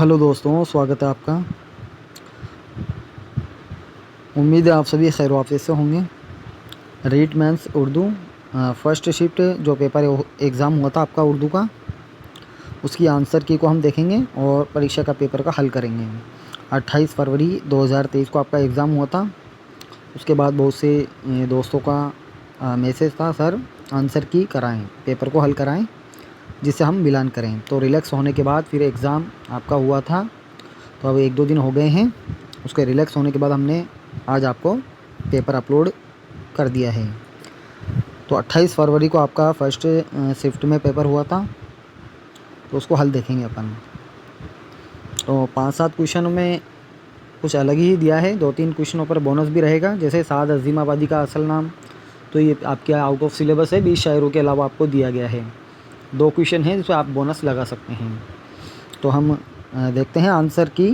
Hello दोस्तों, स्वागत है आपका। उम्मीद है आप सभी खैर वाफियत से होंगे। REET mains Urdu first shift जो पेपर एग्ज़ाम हुआ था आपका उर्दू का, उसकी आंसर की को हम देखेंगे और परीक्षा का पेपर का हल करेंगे। 28 फरवरी 2023 को आपका एग्ज़ाम हुआ था। उसके बाद बहुत से दोस्तों का मैसेज था, सर आंसर की कराएं, पेपर को हल कराएं जिससे हम मिलान करें। तो रिलैक्स होने के बाद फिर एग्ज़ाम आपका हुआ था। तो अब 1-2 दिन हो गए हैं। उसके रिलैक्स होने के बाद हमने आज आपको पेपर अपलोड कर दिया है। तो 28 फरवरी को आपका फर्स्ट शिफ्ट में पेपर हुआ था, तो उसको हल देखेंगे अपन। तो 5-7 क्वेश्चनों में कुछ अलग ही दिया है। 2-3 क्वेश्चनों पर बोनस भी रहेगा, जैसे साद अज़ीमाबादी का असल नाम, तो ये आपके आउट ऑफ सिलेबस है। 20 शायरों के अलावा आपको दिया गया है। 2 क्वेश्चन हैं जिसमें आप बोनस लगा सकते हैं। तो हम देखते हैं आंसर की,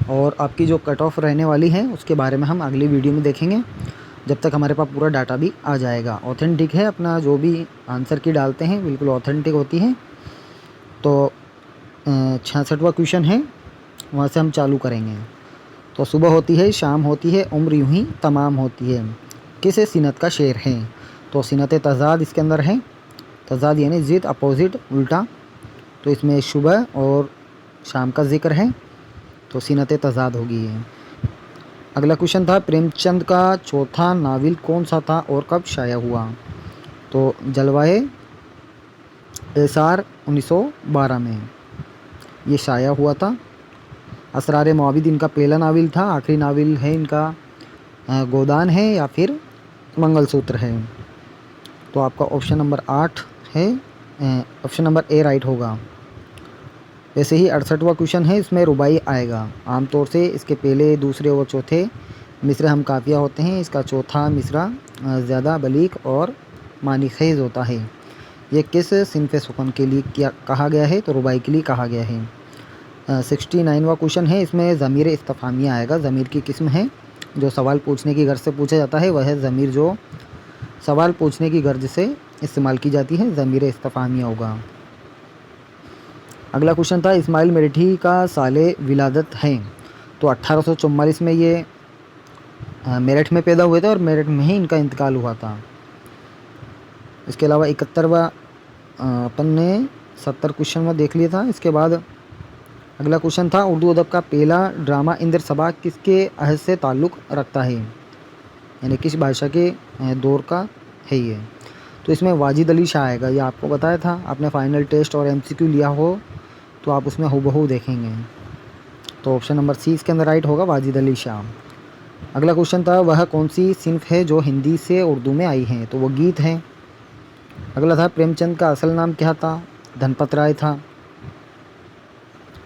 और आपकी जो कट ऑफ रहने वाली है उसके बारे में हम अगली वीडियो में देखेंगे, जब तक हमारे पास पूरा डाटा भी आ जाएगा। ऑथेंटिक है अपना, जो भी आंसर की डालते हैं बिल्कुल ऑथेंटिक होती है। तो 66वां क्वेश्चन है, वहाँ से हम चालू करेंगे। तो सुबह होती है, शाम होती है, उम्र यूं ही तमाम होती है, किस सिनत का शेर है? तो सिनत तज़ाद इसके अंदर है। तज़ाद यानी ज़िद, अपोजिट, उल्टा। तो इसमें सुबह और शाम का जिक्र है, तो सिनत तज़ाद होगी ये। अगला क्वेश्चन था, प्रेमचंद का चौथा नावल कौन सा था और कब शाया हुआ? तो जलवाए एसार 1912 में ये शाया हुआ था। असरार मुआबिद इनका पहला नावल था। आखिरी नावल है इनका गोदान है या फिर मंगलसूत्र है। तो आपका ऑप्शन नंबर 8 है, ऑप्शन नंबर ए राइट होगा। वैसे ही 68वां क्वेश्चन है, इसमें रुबाई आएगा। आमतौर से इसके पहले, दूसरे और चौथे मिसरे हम काफ़िया होते हैं। इसका चौथा मिसरा ज़्यादा बलीग और मानी खेज़ होता है। ये किस सिनफ़े सुकन के लिए क्या कहा गया है? तो रुबाई के लिए कहा गया है। 69वां क्वेश्चन है, इसमें ज़मीर इस्तिफ़ामिया आएगा। ज़मीर की किस्म है जो सवाल पूछने की गर्ज से पूछा जाता है, वह है ज़मीर जो सवाल पूछने की गर्ज से इस्तेमाल की जाती है, ज़मीर इस्तिफ़ामिया होगा। अगला क्वेश्चन था, इस्माइल मेरठी का साले विलादत है। तो 1844 में ये मेरठ में पैदा हुए थे और मेरठ में ही इनका इंतकाल हुआ था। इसके अलावा 71वां अपन ने 70 क्वेश्चन में देख लिया था। इसके बाद अगला क्वेश्चन था, उर्दू अदब का पहला ड्रामा इंद्र सभा किसके अहद से ताल्लुक़ रखता है, यानी किस बादशाह के दौर का है ये? तो इसमें वाजिद अली शाह आएगा। ये आपको बताया था, आपने फाइनल टेस्ट और MCQ लिया हो तो आप उसमें हूबहू देखेंगे। तो ऑप्शन नंबर सी इसके अंदर राइट होगा, वाजिद अली शाह। अगला क्वेश्चन था, वह कौन सी सिनफ है जो हिंदी से उर्दू में आई है? तो वो गीत है। अगला था, प्रेमचंद का असल नाम क्या था? धनपत राय था।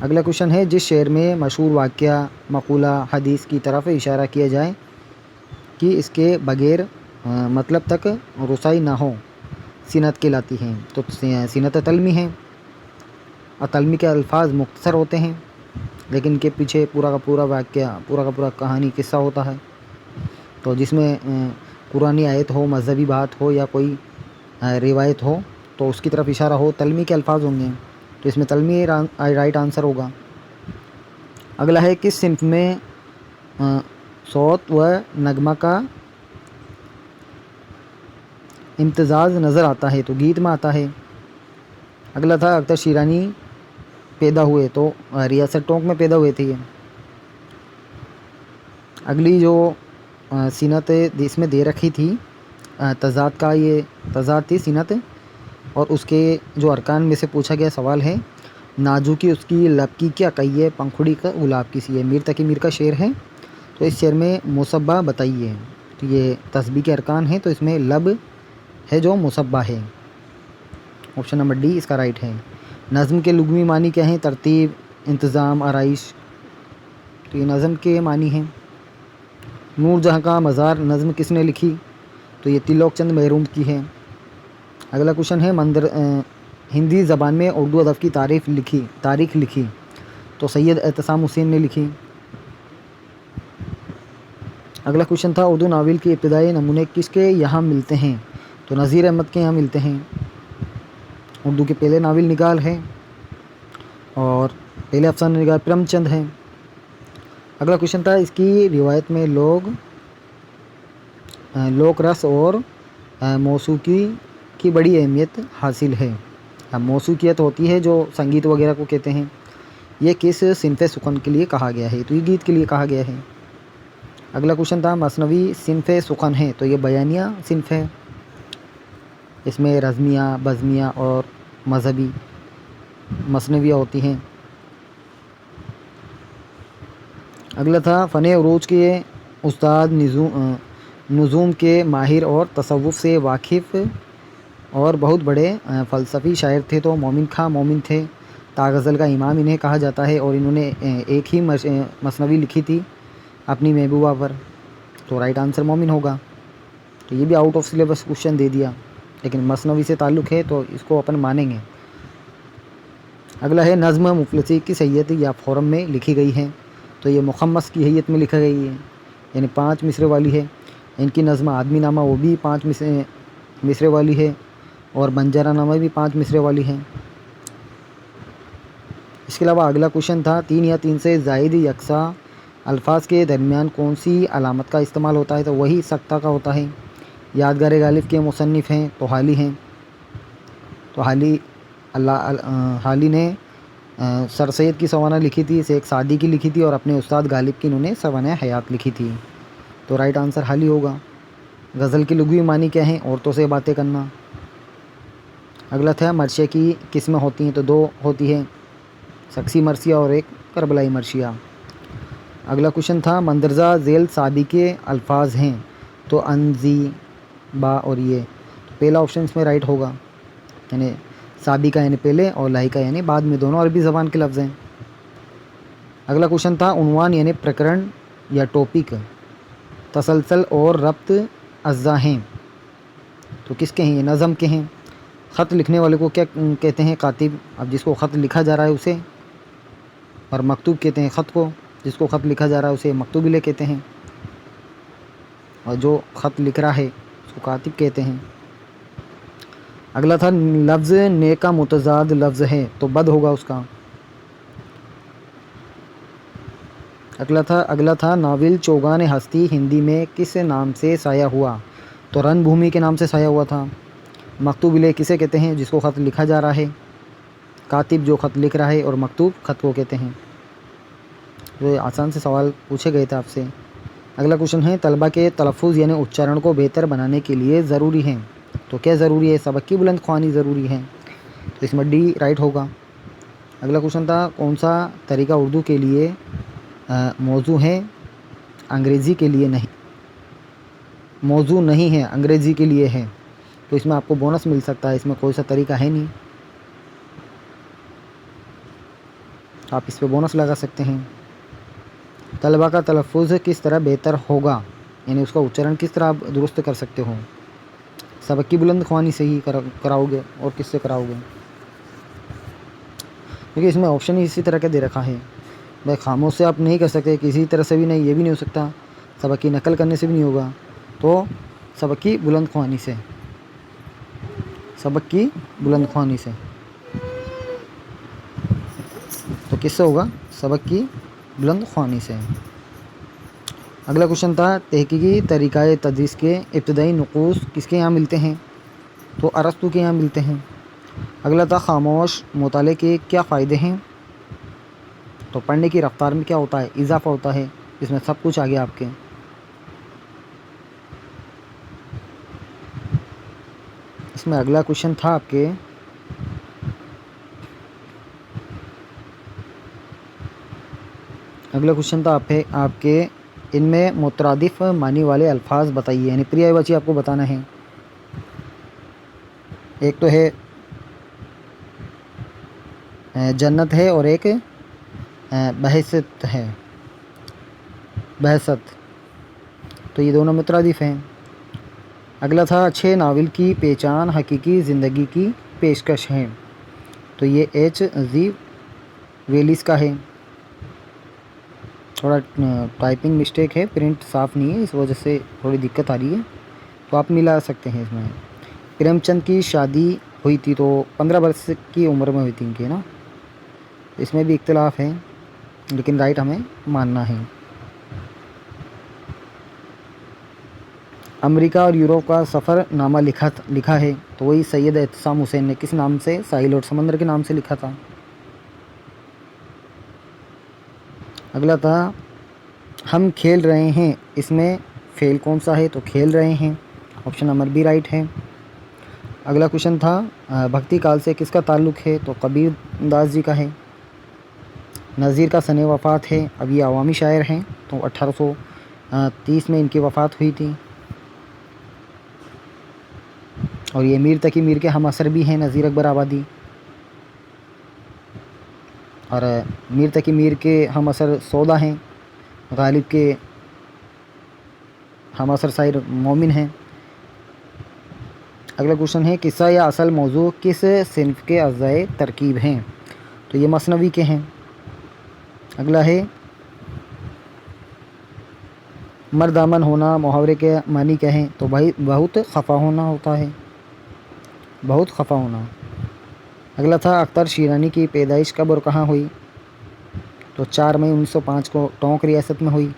अगला क्वेश्चन है, जिस शेर में मशहूर वाक़या, मक़ूला, हदीस की तरफ इशारा किया जाए कि इसके बगैर मतलब तक रसाई ना हो, सिनत कहलाती हैं? तो सिनत तलमी है। और तलमी के अल्फाज मुख्तसर होते हैं, लेकिन इनके पीछे पूरा का पूरा वाक़या, पूरा का पूरा कहानी, किस्सा होता है। तो जिसमें कुरानी आयत हो, मज़हबी बात हो या कोई रिवायत हो, तो उसकी तरफ इशारा हो, तलमी के अल्फाज होंगे। तो इसमें तलमी राइट आंसर होगा। अगला है, किस सिन्फ में सौत व नगमा का इम्तिज़ाज नज़र आता है? तो गीत में आता है। अगला था, अख्तर शीरानी पैदा हुए, तो रियासत टोंक में पैदा हुए थे ये। अगली जो सिनत इसमें दे रखी थी, तज़ाद का ये तज़ाद थी सिनत, और उसके जो अरकान में से पूछा गया सवाल है, नाजुकी उसकी लब की क्या कहिए, पंखुड़ी का गुलाब की सी है। मीर तकी मीर का शेर है। तो इस शेर में मुसब्बा बताइए। तो ये तस्बीह के अरकान है, तो इसमें लब है जो मुसब्बा है। ऑप्शन नंबर डी इसका राइट है। नज़्म के लुग़वी मानी क्या है? तरतीब, इंतज़ाम, आराइश। तो ये नज़्म के मानी हैं। नूर जहाँ का मज़ार नज़्म किसने लिखी? तो ये तिलोक चंद महरूम की है। अगला क्वेश्चन है, हिंदी ज़बान में उर्दू अदब की तारीख़ लिखी। तो सैयद एहतसाम हुसैन ने लिखी। अगला क्वेश्चन था, उर्दू नावल के इब्तिदाई नमूने किसके यहाँ मिलते हैं? तो नज़ीर अहमद के यहाँ मिलते हैं। उर्दू के पहले नावल निगाल है। और पहले ऑप्शन में निकला प्रेमचंद है। अगला क्वेश्चन था, इसकी रिवायत में लोक रस और मौसीकी की बड़ी अहमियत हासिल है। अब मौसीकियत होती है जो संगीत वगैरह को कहते हैं, ये किस सिनफ़े सुखन के लिए कहा गया है? तो ये गीत के लिए कहा गया है। अगला क्वेश्चन था, मसनवी सिनफ़े सुखन है, तो ये बयानिया सिनफ़ है। इसमें रज़मिया, बज़मिया और मजहबी मसनवियाँ होती हैं। अगला था, फ़न उरूज के उस्ताद नुज़ूम के माहिर और तसव्वुफ़ से वाकिफ़ और बहुत बड़े फ़लसफ़ी शायर थे, तो मोमिन खां मोमिन थे। ताग़ज़ल का इमाम इन्हें कहा जाता है और इन्होंने एक ही मसनवी लिखी थी अपनी महबूबा पर, तो राइट आंसर मोमिन होगा। तो ये भी आउट ऑफ सिलेबस क्वेश्चन दे दिया, लेकिन मसनवी से ताल्लुक़ है तो इसको अपन मानेंगे। अगला है, नज़्म मुफ़लसी किस हैयत या फ़ॉरम में लिखी गई है? तो ये मुखम्मस की हैयत में लिखा गई है, यानी 5 मिसरे वाली है। इनकी नज़्म आदमी नामा वो भी 5 मिसरे वाली है, और बंजारा नामा भी 5 मिसरे वाली है। इसके अलावा अगला क्वेश्चन था, 3 या 3 से ज़ायद यकसा अल्फाज के दरमियान कौन सी अलामत का इस्तेमाल होता है? तो वही सक्ता का होता है। यादगार गालिब के मुसन्निफ़ हैं तो हाली हैं, तो हाली ने सर सैयद की सवाना लिखी थी, शेख सादी की लिखी थी, और अपने उस्ताद गालिब की इन्होंने सवाना हयात लिखी थी, तो राइट आंसर हाली होगा। गज़ल की लुग़वी मानी क्या है? औरतों से बातें करना। अगला था, मरशिया की किस्में होती हैं? तो 2 होती है, शख्सी मरसिया और एक करबलाई मरशिया। अगला क्वेश्चन था, मंदरजा ज़ेल साबी के अल्फाज हैं? तो अनजी, बा और ये, तो पहला ऑप्शन इसमें राइट होगा, यानी साबी का यानी पहले और लाई का यानी बाद में, दोनों अरबी ज़बान के लफ्ज़ हैं। अगला क्वेश्चन था, उन्वान यानी प्रकरण या टॉपिक तसलसल और रब्त अज्जा हैं, तो किसके हैं? ये नज़म के हैं। ख़त लिखने वाले को क्या कहते हैं? कातिब। अब जिसको ख़त लिखा जा रहा है उसे, और मकतूब कहते हैं ख़त को, जिसको ख़त लिखा जा रहा है उसे मकतूब ले कहते हैं, और जो ख़त लिख रहा है उसको कातिब कहते हैं। अगला था, लफ्ज़ ने का मुतज़ाद लफ्ज़ है? तो बद होगा उसका। अगला था, नाविल चौगान हस्ती हिंदी में किस नाम से साया हुआ? तो रणभूमि के नाम से साया हुआ था। मकतूब इले किसे कहते हैं? जिसको ख़त लिखा जा रहा है, कातिब जो ख़त लिख रहा है, और मकतूब ख़त को कहते हैं। तो ये आसान से सवाल पूछे गए थे आपसे। अगला क्वेश्चन है, तलबा के तलफ़ुज़ यानी उच्चारण को बेहतर बनाने के लिए ज़रूरी है? तो क्या ज़रूरी है? सबक की बुलंद ख्वानी ज़रूरी है, तो इसमें डी राइट होगा। अगला क्वेश्चन था, कौन सा तरीका उर्दू के लिए मौजू है, अंग्रेज़ी के लिए नहीं? मौजू नहीं है, अंग्रेज़ी के लिए है, तो इसमें आपको बोनस मिल सकता है। इसमें कोई सा तरीका है नहीं, आप इस पर बोनस लगा सकते हैं। तलबा का तलफ़ुज़ किस तरह बेहतर होगा, यानी उसका उच्चारण किस तरह आप दुरुस्त कर सकते हो? सबक की बुलंद ख्वानी से ही कराओगे, और किससे कराओगे? क्योंकि इसमें ऑप्शन ही इसी तरह का दे रखा है। भाई खामोश से आप नहीं कर सकते, किसी तरह से भी नहीं, ये भी नहीं हो सकता, सबक की नकल करने से भी नहीं होगा, तो सबक की बुलंद ख्वानी से, सबक की बुलंद ख्वानी से, तो किससे होगा? सबक की बुलंद ख्वानी से। अगला क्वेश्चन था, तहकीकी तरीक़ाए तदरीस के इब्तदाई नुक़ूस किसके यहाँ मिलते हैं? तो अरस्तू के यहाँ मिलते हैं। अगला था, खामोश मुताले के क्या फ़ायदे हैं? तो पढ़ने की रफ्तार में क्या होता है? इजाफ़ा होता है। इसमें सब कुछ आ गया आपके। इसमें अगला क्वेश्चन था आपके, आपके इनमें मुतरादिफ़ मानी वाले अल्फाज बताइए, यानी पर्यायवाची आपको बताना है। एक तो है जन्नत है, और एक बहसत है, बहसत, तो ये दोनों मुतरादिफ़ हैं। अगला था, अच्छे नावल की पहचान हकीकी ज़िंदगी की पेशकश है, तो ये H.G. वेलिस का है। थोड़ा टाइपिंग मिस्टेक है, प्रिंट साफ़ नहीं है, इस वजह से थोड़ी दिक्कत आ रही है, तो आप मिला सकते हैं इसमें। प्रेमचंद की शादी हुई थी, तो 15 वर्ष की उम्र में हुई थी इनकी, है ना। اس میں بھی اختلاف ہے لیکن رائٹ ہمیں ماننا ہے۔ امریکہ اور یورپ کا سفر نامہ لکھا ہے تو وہی سید اعتصام حسین نے کس نام سے؟ ساحل اور سمندر کے نام سے لکھا تھا۔ اگلا تھا ہم کھیل رہے ہیں، اس میں فعل کون سا ہے؟ تو کھیل رہے ہیں، آپشن نمبر بی رائٹ ہے۔ اگلا کوشچن تھا بھکتی کال سے کس کا تعلق ہے؟ تو کبیر داس جی کا ہے۔ نظیر کا سنِ وفات ہے، اب یہ عوامی شاعر ہیں تو 1830 میں ان کی وفات ہوئی تھی، اور یہ میر تقی میر کے ہم عصر بھی ہیں نظیر اکبر آبادی، اور میر تقی میر کے ہم عصر سودا ہیں، غالب کے ہم عصر شاعر مومن ہیں۔ اگلا کوشچن ہے قصہ یا اصل موضوع کس صنف کے اجزائے ترکیب ہیں؟ تو یہ مثنوی کے ہیں۔ اگلا ہے مردامن ہونا محاورے کے معنی کیا ہیں؟ تو بھائی بہت خفا ہونا ہوتا ہے، بہت خفا ہونا۔ اگلا تھا اختر شیرانی کی پیدائش کب اور کہاں ہوئی؟ تو 4 مئی 1905 کو ٹونک ریاست میں ہوئی۔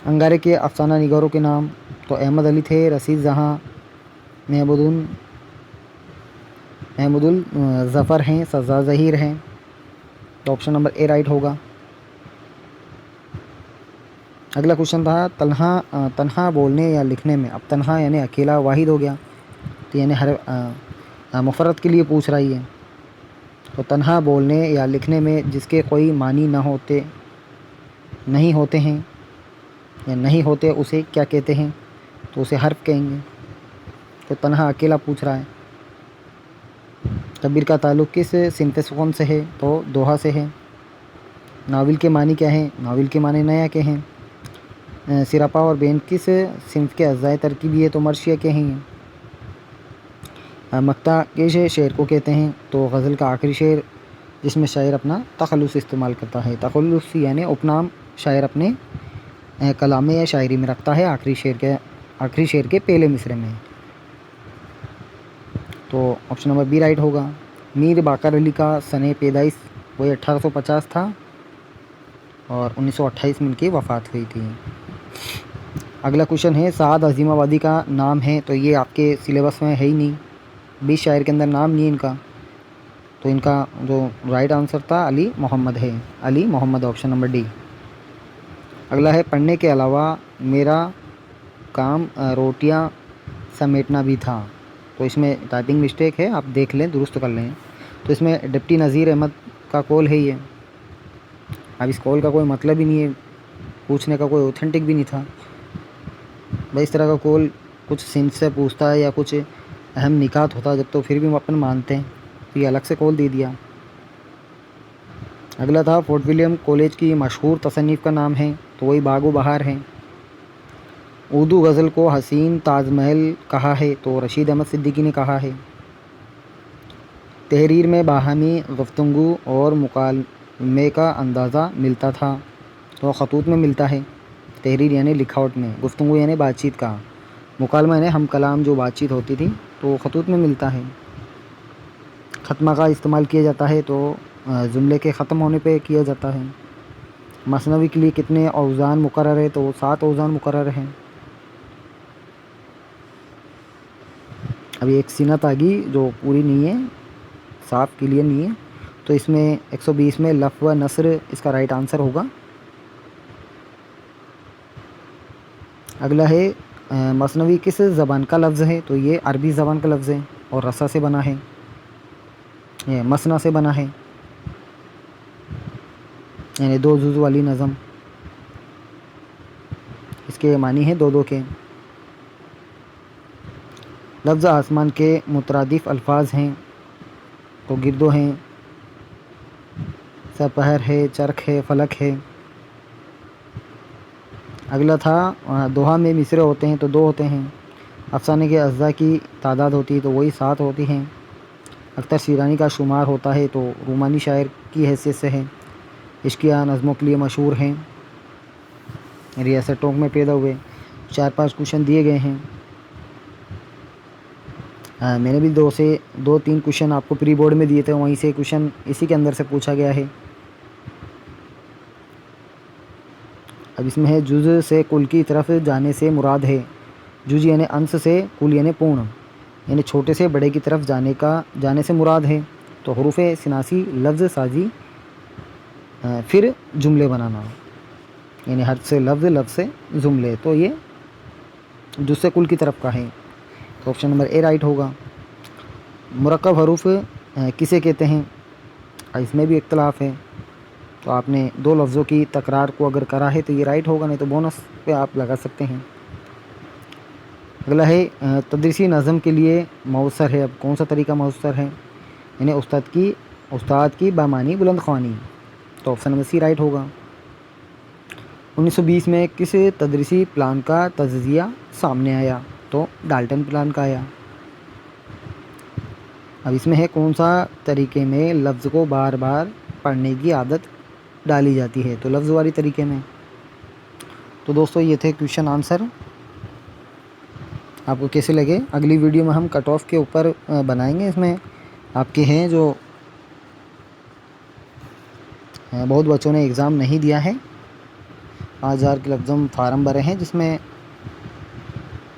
انگارے کے افسانہ نگاروں کے نام؟ تو احمد علی تھے، رشید جہاں، محمود الظفر ہیں، سزا ظہیر ہیں، تو آپشن نمبر اے رائٹ ہوگا۔ اگلا کوشچن تھا تنہا بولنے یا لکھنے میں، اب تنہا یعنی اکیلا، واحد ہو گیا تو یعنی ہر مفرد کے لیے پوچھ رہی ہے، تو تنہا بولنے یا لکھنے میں جس کے کوئی معنی نہیں ہوتے ہیں یا نہیں ہوتے اسے کیا کہتے ہیں؟ تو اسے حرف کہیں گے، تو تنہا اکیلا پوچھ رہا ہے۔ کبیر کا تعلق کس صنف سخن سے ہے؟ تو دوحہ سے ہے۔ ناول کے معنی کیا ہیں؟ ناول کے معنی نیا کے ہیں۔ سراپا اور بین کس صنف کے اجزائے ترکیبی ہے؟ تو مرثیہ کے ہیں۔ مقطع کس شعر کو کہتے ہیں؟ تو غزل کا آخری شعر جس میں شاعر اپنا تخلص استعمال کرتا ہے، تخلص یعنی اپنام شاعر اپنے کلام یا شاعری میں رکھتا ہے آخری شعر کے پہلے مصرعے میں، تو آپشن نمبر بی رائٹ ہوگا۔ میر باقر علی کا سنِ پیدائش وہی 1850 تھا، اور 1928 میں ان کی وفات ہوئی تھی۔ اگلا کوشچن ہے سعد عظیم آبادی کا نام ہے، تو یہ آپ کے سلیبس میں ہے ہی نہیں، 20 شاعر کے اندر نام نہیں ان کا، تو ان کا جو رائٹ آنسر تھا علی محمد ہے، علی محمد، آپشن نمبر ڈی۔ اگلا ہے پڑھنے کے علاوہ میرا کام روٹیاں سمیٹنا بھی تھا، تو اس میں ٹائپنگ مسٹیک ہے، آپ دیکھ لیں درست کر لیں، تو اس میں ڈپٹی نذیر احمد کا قول ہے یہ۔ اب اس قول کا کوئی مطلب ہی نہیں ہے، پوچھنے کا کوئی اوتھینٹک بھی نہیں تھا بھائی، اس طرح کا قول کچھ سندھ سے پوچھتا ہے یا کچھ اہم نکات ہوتا جب تو پھر بھی ہم اپن مانتے ہیں، تو یہ الگ سے قول دے دیا۔ اگلا تھا فورٹ ولیم کالج کی مشہور تصنیف کا نام ہے، تو وہی باغ و بہار ہے۔ اردو غزل کو حسین تاج محل کہا ہے، تو رشید احمد صدیقی نے کہا ہے۔ تحریر میں باہمی گفتگو اور مکالمے کا اندازہ ملتا تھا، تو خطوط میں ملتا ہے۔ تحریر یعنی لکھاوٹ میں، گفتگو یعنی بات چیت کا، مکالمہ یعنی ہم کلام جو بات چیت ہوتی تھی تو خطوط میں ملتا ہے۔ ختمہ کا استعمال کیا جاتا ہے، تو جملے کے ختم ہونے پہ کیا جاتا ہے۔ مثنوی کے لیے کتنے اوزان مقرر ہے؟ تو 7 اوزان مقرر ہیں۔ ابھی ایک صنعت آ گئی جو پوری نہیں ہے، صاف کلیئر نہیں ہے، تو اس میں 120 میں لف و نثر اس کا رائٹ آنسر ہوگا۔ اگلا ہے مثنوی کس زبان کا لفظ ہے؟ تو یہ عربی زبان کا لفظ ہے اور رسا سے بنا ہے، یہ مثنا سے بنا ہے، یعنی 2 جز والی نظم، اس کے معنی ہیں 2 کے۔ لفظ آسمان کے مترادف الفاظ ہیں، تو گرد و ہیں، سپہر ہے، چرخ ہے، فلک ہے۔ اگلا تھا دوحہ میں مصرعے ہوتے ہیں، تو 2 ہوتے ہیں۔ افسانے کے اجزاء کی تعداد ہوتی ہے، تو وہی 7 ہوتی ہیں۔ اختر شیرانی کا شمار ہوتا ہے، تو رومانی شاعر کی حیثیت سے ہے۔ عشقیہ نظموں کے لیے مشہور ہیں، ریاست ٹونک میں پیدا ہوئے۔ 4-5 کوشچن دیے گئے ہیں۔ मैंने भी 2 3 क्वेश्चन आपको प्री बोर्ड में दिए थे, वहीं से क्वेश्चन इसी के अंदर से पूछा गया है। अब इसमें है जुज़ से कुल की तरफ जाने से मुराद है। जुज़ यानी अंश से, कुल यानी पूर्ण, यानी छोटे से बड़े की तरफ जाने से मुराद है। तो हरूफ सिनासी लफ्ज़ साजी, फिर जुमले बनाना, यानी हर्फ से लफ्ज़, लफ्ज़ से जुमले, तो ये जुज़ से कुल की तरफ का है। तो ऑप्शन नंबर ए राइट होगा। मुरक्कब हरूफ किसे कहते हैं, इसमें भी इख्तलाफ है। तो आपने 2 लफ्ज़ों की तकरार को अगर करा है तो ये राइट होगा, नहीं तो बोनस पे आप लगा सकते हैं। अगला है तदरीसी नज़म के लिए मौसर है। अब कौन सा तरीका मौसर है, यानी उस्ताद की बामानी बुलंद ख़्वानी। तो ऑप्शन नंबर सी राइट होगा। 1920 में किस तदरीसी प्लान का तज्ज़िया सामने आया, तो डाल्टन प्लान का आया। अब इसमें है कौन सा तरीके में लफ्ज़ को बार बार पढ़ने की आदत डाली जाती है, तो लफ्ज़ वाली तरीके में। तो दोस्तों ये थे क्वेश्चन आंसर, आपको कैसे लगे। अगली वीडियो में हम कट ऑफ के ऊपर बनाएंगे। इसमें आपके हैं जो बहुत बच्चों ने एग्ज़ाम नहीं दिया है, 5000 के लफ्ज़म फार्म भरे हैं, जिसमें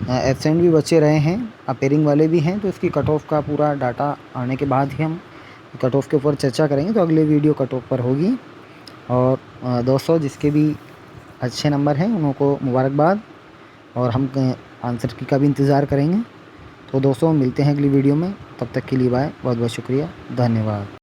एब्सेंट भी बच्चे रहे हैं, अपेयरिंग वाले भी हैं। तो इसकी कट ऑफ का पूरा डाटा आने के बाद ही हम कट ऑफ के ऊपर चर्चा करेंगे। तो अगले वीडियो कट ऑफ पर होगी। और दोस्तों जिसके भी अच्छे नंबर हैं उनको मुबारकबाद, और हम आंसर की का भी इंतज़ार करेंगे। तो दोस्तों मिलते हैं अगली वीडियो में, तब तक के लिए बाय, बहुत बहुत शुक्रिया, धन्यवाद।